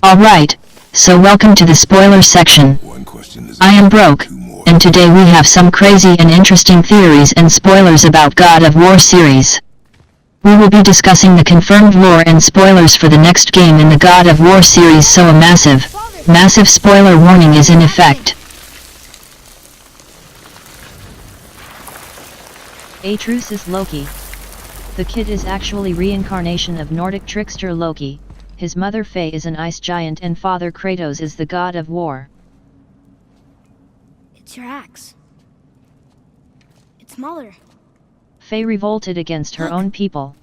Alright, so welcome to the spoiler section. I am broke, and today we have some crazy and interesting theories and spoilers about God of War series. We will be discussing the confirmed lore and spoilers for the next game in the God of War series, so a massive spoiler warning is in effect. Atreus is Loki. The kid is actually reincarnation of Nordic trickster Loki. His mother Faye is an ice giant and father Kratos is the god of war. It's your axe. It's smaller. Faye revolted against her own people.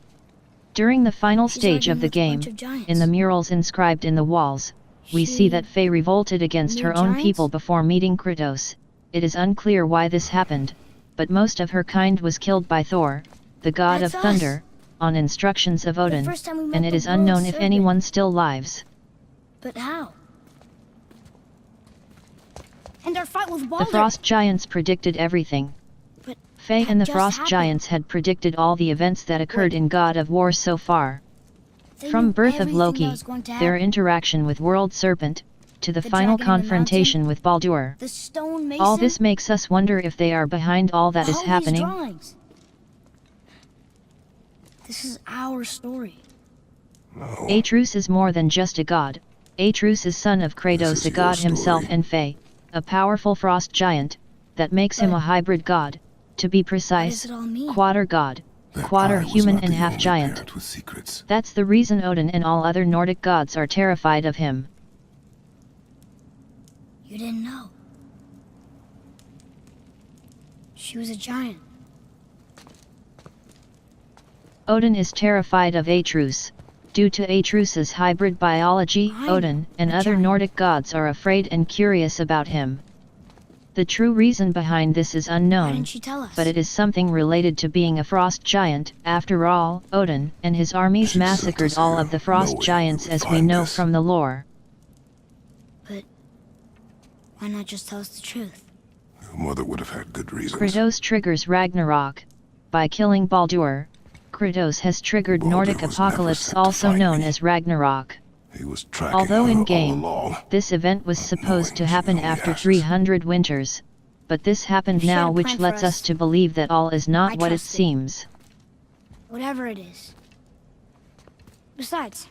During the final stage of the game, in the murals inscribed in the walls, we see that Faye revolted against her own people before meeting Kratos. It is unclear why this happened, but most of her kind was killed by Thor, the god of thunder, on instructions of Odin, and it is unknown if anyone still lives. But how? And our fight with Baldur. The Frost Giants predicted everything. But Faye and the just Frost happened. Giants had predicted all the events that occurred in God of War so far. They From knew birth of everything Loki, that was going to their happen. interaction with World Serpent, to the The final dragon in the confrontation mountain, with Baldur. The stone mason. All this makes us wonder if they are behind all that is all these happening. drawings. This is our story. Atreus is more than just a god. Atreus is son of Kratos, a god himself, and Faye, a powerful frost giant, that makes him a hybrid god, to be What precise, does it all mean? quarter god, quarter human and half giant. That's the reason Odin and all other Nordic gods are terrified of him. You didn't know. She was a giant. Odin is terrified of Atreus. Due to Atreus's hybrid biology, Odin and other Nordic gods are afraid and curious about him. The true reason behind this is Why unknown, didn't she tell us? but it is something related to being a frost giant. After all, Odin and his armies massacred all of the frost giants, as we know from the lore. But why not just tell us the truth? Your mother would have had good reasons. Kratos triggers Ragnarok. By killing Baldur, Kratos has triggered Baldur Nordic was never apocalypse, sent to also fight known me. as Ragnarok. He was tracking Although her all in-game, along. this event was supposed to knowing she happen only after ashes. 300 winters. But this happened She had now, a which plan for lets us us. to believe that all is not I what it trust it. seems. Whatever it is. Besides,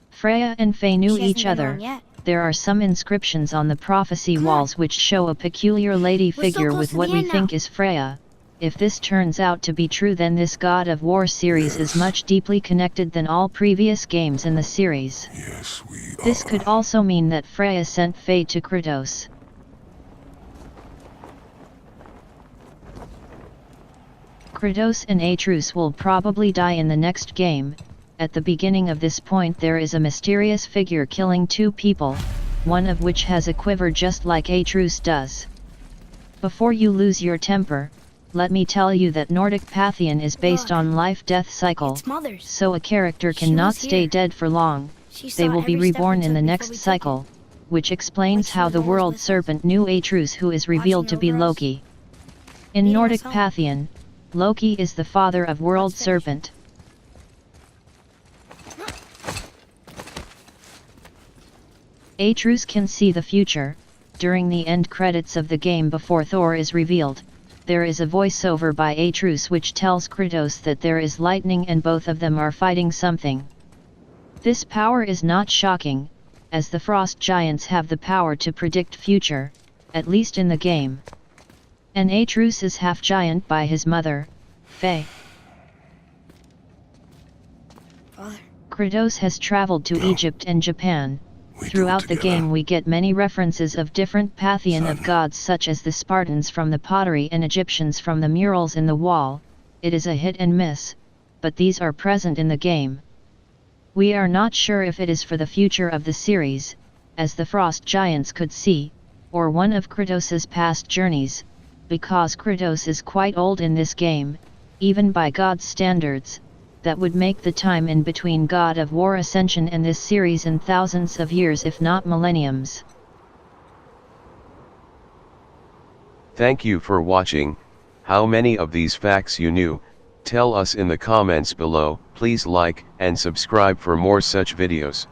Freya and Faye knew she hasn't each been other. wrong yet. There are some inscriptions on the prophecy Come on. walls which show a peculiar lady We're so figure close with to what the we end think now. is Freya. If this turns out to be true, then this God of War series is much deeply connected than all previous games in the series. Yes, we are. This could also mean that Freya sent Faye to Kratos. Kratos and Atreus will probably die in the next game. At the beginning of this point there is a mysterious figure killing two people, one of which has a quiver just like Atreus does. Before you lose your temper, let me tell you that Nordic Pantheon is based Look, on life-death cycle, It's Mother's. so a character She cannot was stay here. dead for long. She They saw will be every step we reborn in took the before next we took cycle, which explains Like she how was the always world with us. serpent knew Atreus, who is revealed to be over us. Loki. In Leading Nordic us home. Pantheon, Loki is the father of World Let's finish. Serpent. Atreus can see the future. During the end credits of the game before Thor is revealed, there is a voiceover by Atreus which tells Kratos that there is lightning and both of them are fighting something. This power is not shocking, as the frost giants have the power to predict future, at least in the game. And Atreus is half giant by his mother, Faye. Father, Kratos has traveled to Egypt and Japan. We do it Throughout the together. game we get many references of different pantheon of Son. gods, such as the Spartans from the pottery and Egyptians from the murals in the wall. It is a hit and miss, but these are present in the game. We are not sure if it is for the future of the series, as the frost giants could see, or one of Kratos's past journeys, because Kratos is quite old in this game, even by God's standards. That would make the time in between God of War Ascension and this series in thousands of years, if not millenniums. Thank you for watching. How many of these facts you knew? Tell us in the comments below. Please like and subscribe for more such videos.